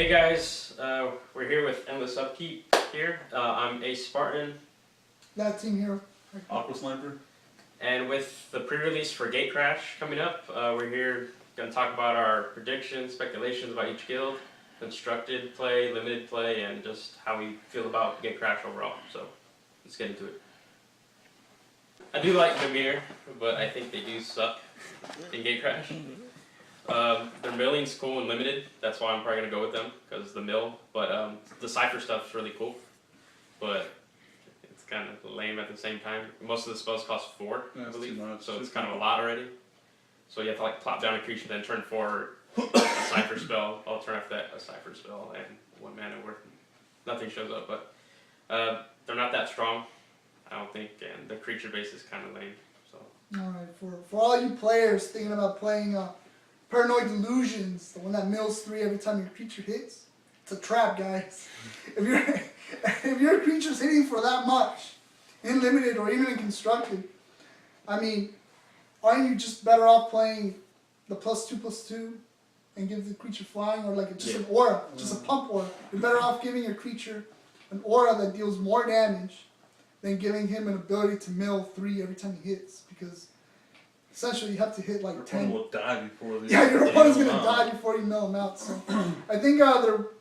Hey guys, we're here with Endless Upkeep here. I'm Acespartan. ThatTeamHero. Aquasniper. And with the pre-release for Gatecrash coming up, we're here going to talk about our predictions, speculations about each guild, constructed play, limited play, and just how we feel about Gatecrash overall. So let's get into it. I do like Dimir, but I think they do suck in Gatecrash. Their milling's cool and limited. That's why I'm probably gonna go with them because the mill. But the cipher stuff's really cool, but it's kind of lame at the same time. Most of the spells cost 4, I believe, so it's kind of a lot already. So you have to like plop down a creature, then turn for a cipher spell. I'll turn after that a cipher spell and 1 mana worth. Nothing shows up, but they're not that strong, I don't think, and the creature base is kind of lame. So. All right, for all you players thinking about playing Paranoid Delusions, the one that mills 3 every time your creature hits, it's a trap, guys. If your creature's hitting for that much, in limited or even in constructed, I mean, aren't you just better off playing the +2/+2 and give the creature flying, or like just an aura, just a pump aura? You're better off giving your creature an aura that deals more damage than giving him an ability to mill 3 every time he hits, because essentially you have to hit like your 10. opponent will die before the Yeah, your opponent's gonna die before you mill him out. So I think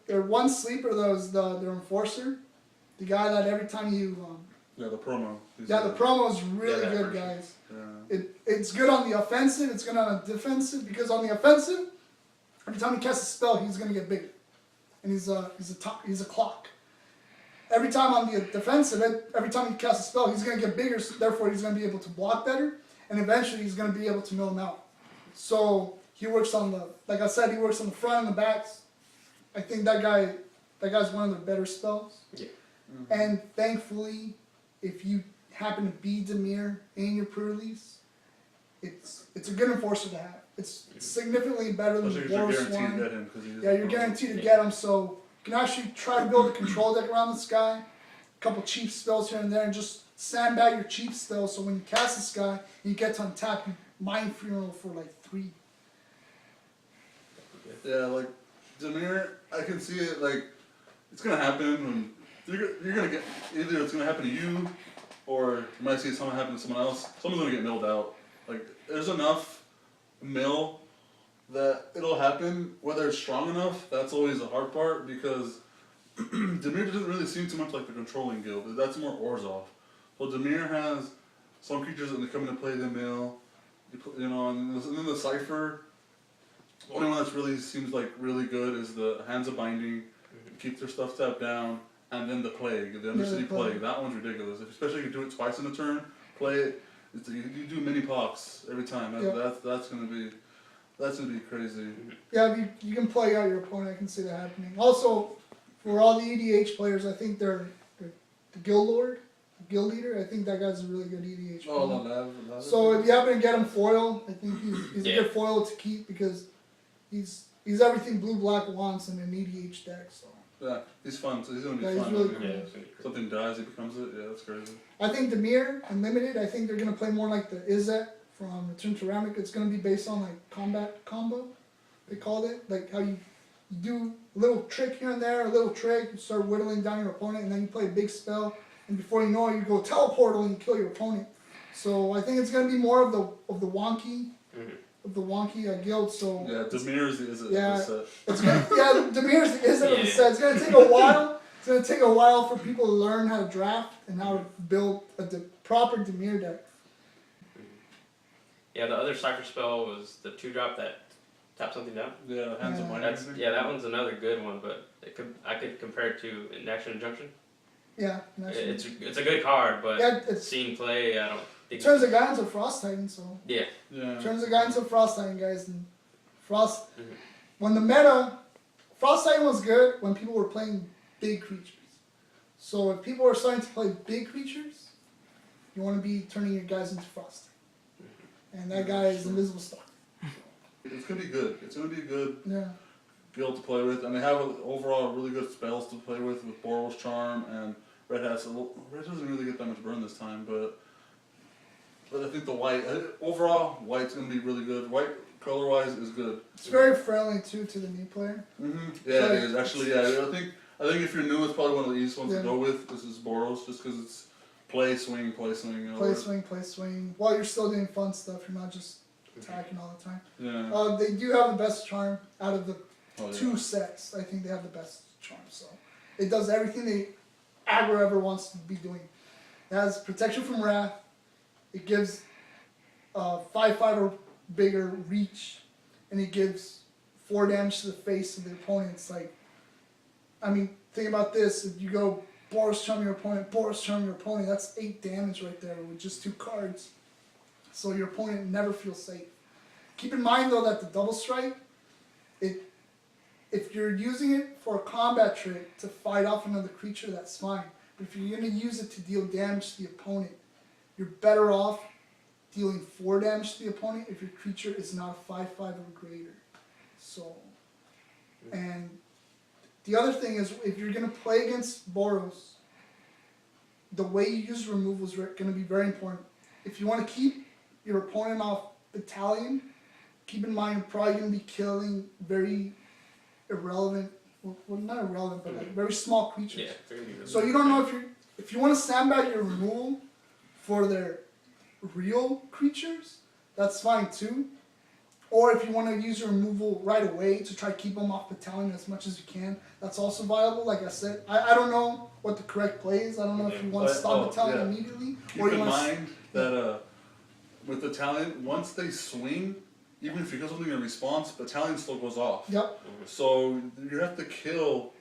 their one sleeper though is their enforcer, the guy that every time you the promo. the promo is really good, guys. Yeah. It's good on the offensive. It's good on the defensive, because on the offensive, every time he casts a spell, he's gonna get bigger, and he's a clock. Every time on the defensive, every time he casts a spell, he's gonna get bigger. So therefore, he's gonna be able to block better, and eventually, he's gonna be able to mill him out. So he works on like I said, he works on the front and the backs. I think that guy's one of the better spells. Yeah. Mm-hmm. And thankfully, if you happen to be Dimir in your pre-release, it's a good enforcer to have. It's significantly better than the Boros one. You're guaranteed to get him, so you can actually try to build a control deck around this guy. A couple cheap spells here and there, and just sandbag your cheap spells, so when you cast this guy and you get to untap, you Mind Funeral for like 3. Yeah, like Dimir, I can see it. Like it's gonna happen when you're gonna get, either it's gonna happen to you, or you might see something happen to someone else. Someone's gonna get milled out. Like there's enough mill that it'll happen. Whether it's strong enough, that's always the hard part, because Dimir doesn't really seem too much like the controlling guild. That's more Orzhov. Well, Dimir has some creatures that come into play the mill, and then the cipher. The only one that really seems like really good is the Hands of Binding. Keep their stuff tapped down, and then the Plague, the Undercity Plague. That one's ridiculous. Especially if you do it twice in a turn. Play it. You do mini pox every time. That's gonna be crazy. Yeah, you can play out your opponent. I can see that happening. Also, for all the EDH players, I think they're the Guild Lord, the Guild Leader. I think that guy's a really good EDH player. Oh, so if you happen to get him foil, I think he's a good foil to keep, because he's everything blue black wants in an EDH deck. So yeah, he's fun. So he's gonna be fun. He's really cool. Yeah, Something dies, he becomes it. Yeah, that's crazy. I think Dimir Unlimited, I think they're gonna play more like the Izzet from Return to Ravnica. It's gonna be based on like combat combo, they called it. Like how you do a little trick here and there, a little trick, you start whittling down your opponent, and then you play a big spell, and before you know it, you go teleportal and you kill your opponent. So I think it's gonna be more of the wonky. Of the wonky guild, so yeah, Dimir is the Izzet. Yeah, set. it's gonna, Dimir is the Izzet of the set. It's gonna take a while. It's gonna take a while for people to learn how to draft and how to build a proper Dimir deck. Yeah, the other cipher spell was the 2-drop that taps something down. Yeah, Hands of Binding. Yeah, that one's another good one, but I could compare it to Inaction Injunction. Yeah, it's a good card, but it's seen play, I don't think. Turns a guy into a Frost Titan, so Yeah. turns a guy into a Frost Titan, guys. And when the meta, Frost Titan was good when people were playing big creatures. So if people are starting to play big creatures, you want to be turning your guys into Frost Titan, and that guy is Invisible Star. It's gonna be good. It's gonna be a good Yeah. guild to play with, and they have overall really good spells to play with Boros Charm, and Red has Red doesn't really get that much burn this time, but I think the white overall white's gonna be really good. White color-wise is good. It's very friendly too to the new player. Yeah, So it is actually. Yeah, I think if you're new, it's probably one of the easiest ones Yeah. to go with. This is Boros, just because it's play, swing. You know, play swing. While you're still doing fun stuff, you're not just attacking all the time. Yeah. They do have the best charm out of the Oh, yeah. 2 sets. I think they have the best charm. So it does everything the aggro ever wants to be doing. It has protection from wrath. It gives 5/5 or bigger reach, and it gives 4 damage to the face of the opponent. It's like, I mean, think about this. If you go Boros charm your opponent, Boros charm your opponent, that's 8 damage right there with just 2 cards. So your opponent never feels safe. Keep in mind though that the double strike, if you're using it for a combat trick to fight off another creature, that's fine. But if you're going to use it to deal damage to the opponent, you're better off dealing 4 damage to the opponent if your creature is not a 5/5 or greater. So, and the other thing is, if you're going to play against Boros, the way you use removal is going to be very important. If you want to keep your opponent off battalion, keep in mind you're probably going to be killing very irrelevant, well not irrelevant, but like very small creatures. Yeah, they're gonna be really So you don't know if you want to sandbag your removal for their real creatures, that's fine too. Or if you want to use your removal right away to try to keep them off battalion as much as you can, that's also viable. Like I said, I don't know what the correct play is. I don't know if you want to stop battalion immediately. Keep or you in want mind that with the talent, once they swing, even if you kill something in response, battalion still goes off. Yep. So you have to kill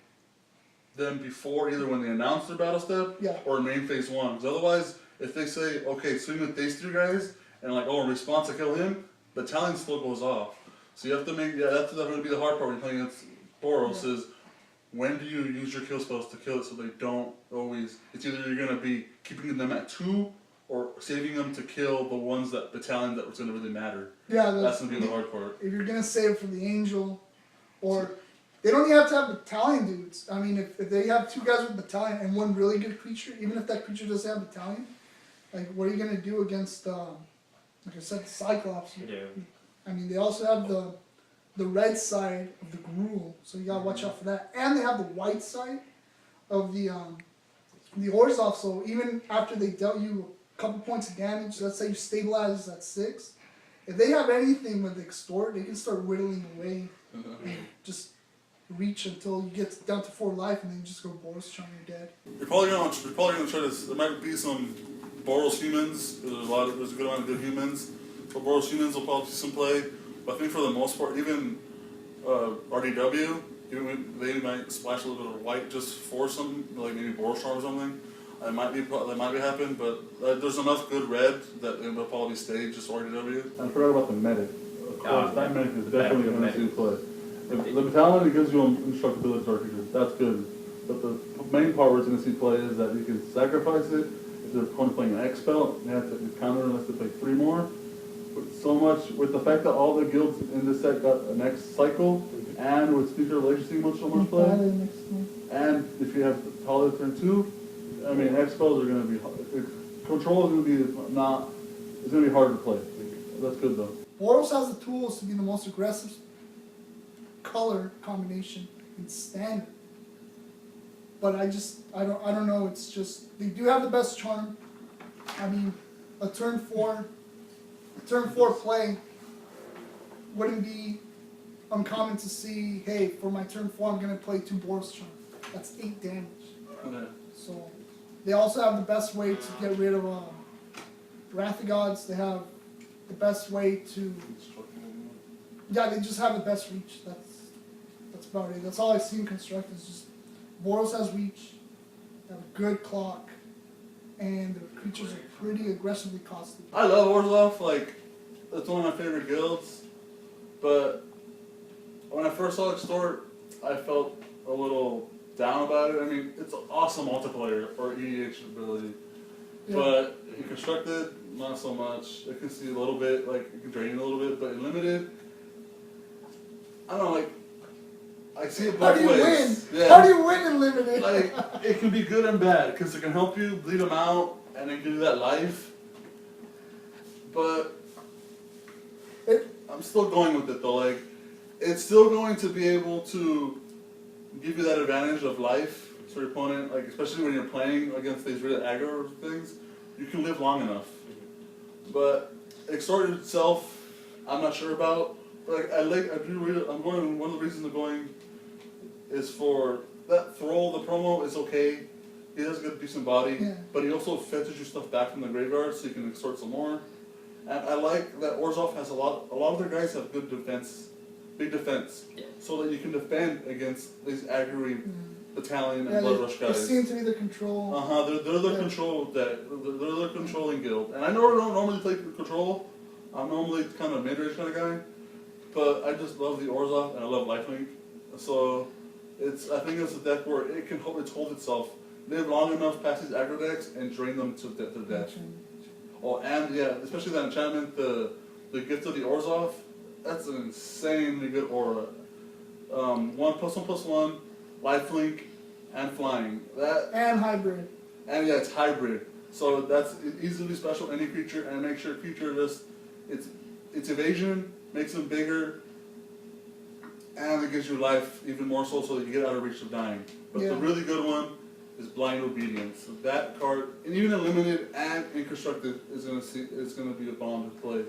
them before either when they announce their battle step or main phase 1. Because otherwise, if they say, okay, swing with these 3 guys, and like, oh, in response I kill him, battalion still goes off. So you have to make, that's going to be the hard part when you're playing against Boros is when do you use your kill spells to kill it so they don't always, it's either you're going to be keeping them at 2 or saving them to kill the ones that battalion that was going to really matter. Yeah, that's going to be the hard part. If you're going to save it for the angel, or they don't even have to have battalion dudes. I mean, if they have 2 guys with battalion and 1 really good creature, even if that creature doesn't have battalion, like what are you going to do against, like I said, the Cyclops? Yeah. I mean, they also have the red side of the Gruul, so you gotta watch out for that. And they have the white side of the Orzhov, so even after they dealt you a couple points of damage, let's say you stabilize at 6, if they have anything with Extort, they can start whittling away and just reach until you get down to 4 life, and then you just go Boros charm, you're dead. You're probably gonna try this. There might be some Boros humans. There's a good amount of good humans. So Boros humans will probably see some play. But I think for the most part, even RDW, they might splash a little bit of white just for some, like maybe Boros charm or something. That might be happening, but there's enough good red that it will probably stay just RDW. I forgot about the medic. Of course, that medic is definitely going to see play. The battalion, it gives you instructability to our creatures. That's good. But the main part where it's going to see play is that you can sacrifice it. If the opponent's playing an X spell, they have to counter unless they play 3 more. With so much, with the fact that all the guilds in this set got an X cycle, and with Speaker of Relations seeing so much play, and if you have Talia turn 2, I mean, X spells are going to be control is going to be it's going to be hard to play. That's good though. Boros has the tools to be the most aggressive color combination in standard. But I don't know, it's just, they do have the best charm. I mean, a turn 4 play wouldn't be uncommon to see, hey, for my turn 4 I'm going to play 2 Boros charm. That's 8 damage. Okay. So, they also have the best way to get rid of Wrath of Gods. They have the best way to, yeah, they just have the best reach. That's about it. That's all I've seen construct is just Boros has reach, they have a good clock, and the creatures are pretty aggressively costly. I love Orzhov, like, it's one of my favorite guilds, but when I first saw Extort, I felt a little down about it. I mean, it's an awesome multiplayer for EDH ability, but in Constructed, not so much. I can see a little bit, like, it can drain you a little bit, but in Limited, I don't know, like, I see it both ways. How do you win? Yeah. How do you win in Limited? Like, it can be good and bad, because it can help you bleed them out, and it can do that life. But, I'm still going with it though. Like, it's still going to be able to give you that advantage of life to your opponent. Like, especially when you're playing against these really aggro things, you can live long enough. But extort itself, I'm not sure about. Like, I'm going. One of the reasons I'm going is for that throw. The promo is okay. He has a good, decent body, Yeah. but he also fetches you stuff back from the graveyard, so you can extort some more. And I like that Orzhov has a lot of their guys have good defense, big defense, so that you can defend against these aggro battalion and blood rush They guys. seem to be the control. They're the control they're the controlling guild. And I know I don't normally play control. I'm normally kind of a mid-range kind of guy, but I just love the Orzhov and I love lifelink. So I think it's a deck where it can hold itself, live long enough past these aggro decks and drain them to death. Oh, and yeah, especially that enchantment, the gift of the Orzhov, that's an insanely good aura. 1+1/+1, lifelink, and flying. And hybrid. And yeah, it's hybrid. So that's easily special any creature, and make sure creature just its evasion makes them bigger, and it gives you life even more so that you get out of reach of dying. But the really good one is Blind Obedience. So that card, and even in limited and in constructed, is gonna be a bomb to play,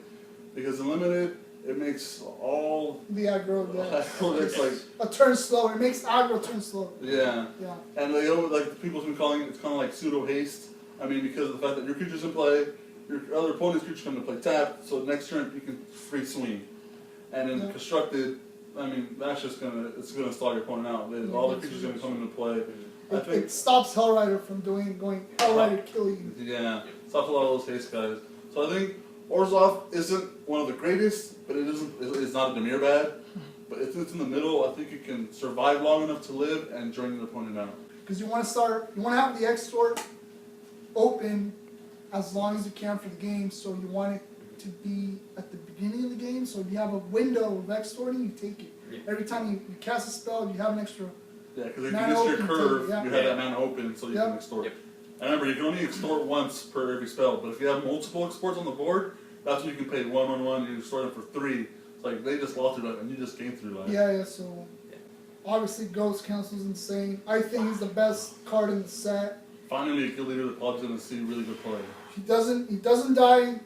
because in limited it makes all The aggro decks like a turn slower. It makes aggro turn slower. Yeah. Yeah. And like people's been calling it, it's kind of like pseudo haste. I mean, because of the fact that your creature's in play, your other opponent's creature's come to play tapped, so next turn you can free swing. And in constructed, I mean, that's just it's gonna stall your opponent out. All the creatures are gonna come into play. I think It stops Hellrider from going Hellrider kill you. Yeah, stops a lot of those haste guys. So I think Orzhov isn't one of the greatest, but it's not a Dimir bad. But if it's in the middle, I think it can survive long enough to live and drain your opponent out. Because you want to have the extort open as long as you can for the game, so you want it to be at the beginning of the game, so if you have a window of extorting, you take it. Yeah. Every time you cast a spell, you have an extra. Yeah, because if you Mana miss your open curve, too, yeah. you have that mana open, so you can extort. Yep. And remember, you can only extort once per every spell, but if you have multiple exports on the board, that's when you can pay 1/1, you extort them for 3. It's like, they just lost through life, and you just gain through life. Yeah, so obviously Ghost Council's insane. I think he's the best card in the set. Finally, a guild leader that probably going to see really good play. He doesn't die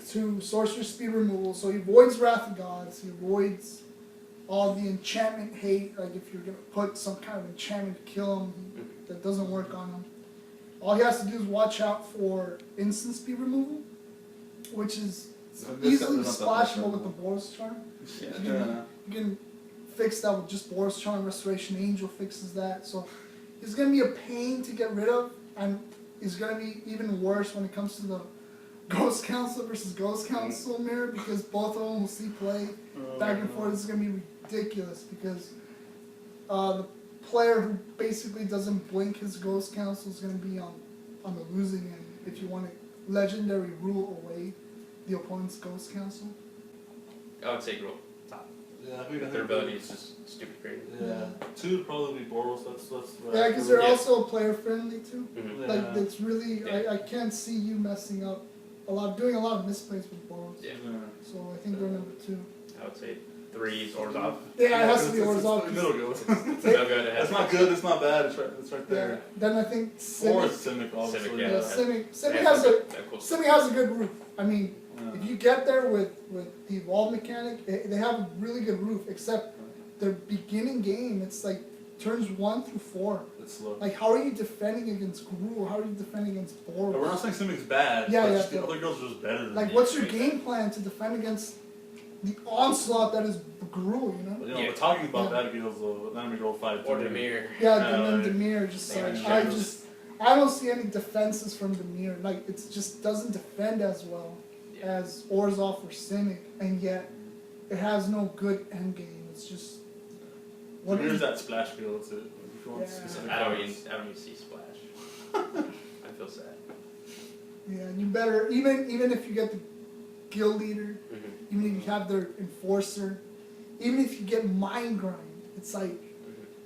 to sorcerer speed removal, so he avoids Wrath of Gods, he avoids all the enchantment hate, like if you're gonna put some kind of enchantment to kill him, that doesn't work on him. All he has to do is watch out for instant speed removal, which is easily splashable with the Boros charm. Yeah. You can fix that with just Boros charm, Restoration Angel fixes that, so he's gonna be a pain to get rid of, and he's gonna be even worse when it comes to the Ghost Council versus Ghost Council mirror, because both of them will see play back and forth. This is gonna be ridiculous because the player who basically doesn't blink his Ghost Council is gonna be on the losing end if you want to legendary rule away the opponent's Ghost Council. I would say Gruul top. Yeah, I think Their ability is just stupid crazy. Yeah. 2 would probably be Boros. That's Yeah, because they're also player friendly too. Mm-hmm. Like it's really I can't see you messing up doing a lot of misplays with Boros. Yeah. So I think they're number 2. I would say 3 is Orzhov. Yeah, it has to be It's Orzhov. middle guild. It's no good. It has It's not good, it's not bad, it's right Yeah. there. Then I think Or Simic. it's Simic, obviously. Simic, Yeah, yeah. Simic has has a good roof. I mean, if you get there with the evolve mechanic, they have a really good roof. Except their beginning game, it's like turns 1 through 4. It's slow. Like, how are you defending against Gruul? How are you defending against Boros? We're not saying Simic's bad, Yeah, but yeah, just the but- other girls are just better than Like, him. what's your game plan to defend against the onslaught that is Gruul? You know? But, you know, Yeah. we're talking about bad guilds though, then we go 5 Or Dimir. Yeah, and then Dimir just Yeah, like sure. I don't see any defenses from Dimir. Like, it just doesn't defend as well as Orzhov or Simic, and yet it has no good end game. It's just Here's that splash guild, that's it. If you want Yeah. specific I don't comments. even see Splash. I feel sad. Yeah, you better even if you get the guild leader, Mm-hmm. even if you have their enforcer, even if you get mind grind, it's like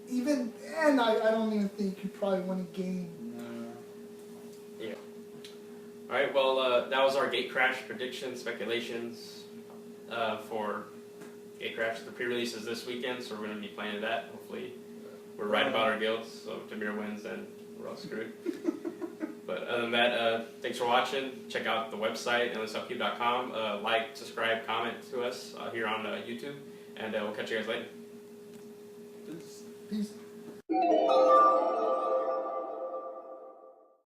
even then I don't even think you probably win a game. Alright, well, that was our Gatecrash predictions, speculations. for Gatecrash. The pre-release is this weekend, so we're going to be playing that. Hopefully, we're right about our guilds. So if Dimir wins, then we're all screwed. But other than that, thanks for watching. Check out the website, endlessupkeep.com. Like, subscribe, comment to us here on YouTube, and we'll catch you guys later. Peace.